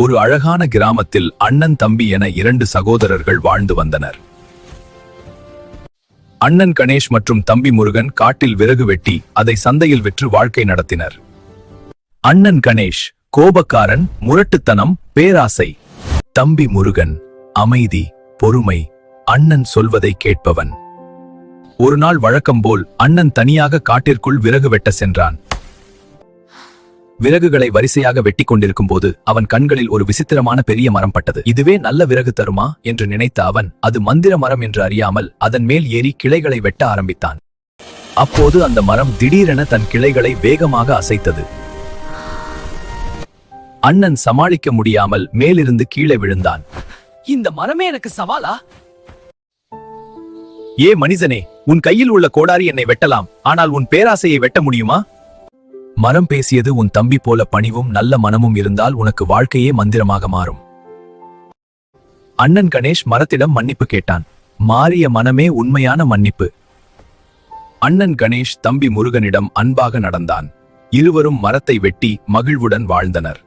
ஒரு அழகான கிராமத்தில் அண்ணன் தம்பி என 2 சகோதரர்கள் வாழ்ந்து வந்தனர். அண்ணன் கணேஷ் மற்றும் தம்பி முருகன் காட்டில் விறகு வெட்டி அதை சந்தையில் விற்று வாழ்க்கை நடத்தினர். அண்ணன் கணேஷ் கோபக்காரன், முரட்டுத்தனம், பேராசை. தம்பி முருகன் அமைதி, பொறுமை, அண்ணன் சொல்வதை கேட்பவன். ஒரு நாள் வழக்கம்போல் அண்ணன் தனியாக காட்டிற்குள் விறகு வெட்ட சென்றான். விறகுகளை வரிசையாக வெட்டி கொண்டிருக்கும் போது அவன் கண்களில் ஒரு விசித்திரமான பெரிய மரம் பட்டது. இதுவே நல்ல விறகு தருமா என்று நினைத்த அவன் அது மந்திர மரம் என்று அறியாமல் அதன் மேல் ஏறி கிளைகளை வெட்ட ஆரம்பித்தான். அப்போது அந்த மரம் திடீரென தன் கிளைகளை வேகமாக அசைத்தது. அண்ணன் சமாளிக்க முடியாமல் மேலிருந்து கீழே விழுந்தான். இந்த மரமே எனக்கு சவாலா? ஏ மனிதனே, உன் கையில் உள்ள கோடாரி என்னை வெட்டலாம், ஆனால் உன் பேராசையை வெட்ட முடியுமா? மரம் பேசியது, உன் தம்பி போல பணிவும் நல்ல மனமும் இருந்தால் உனக்கு வாழ்க்கையே மந்திரமாக மாறும். அண்ணன் கணேஷ் மரத்திடம் மன்னிப்பு கேட்டான். மாறிய மனமே உண்மையான மன்னிப்பு. அண்ணன் கணேஷ் தம்பி முருகனிடம் அன்பாக நடந்தான். இருவரும் மரத்தை வெட்டி மகிழ்வுடன் வாழ்ந்தனர்.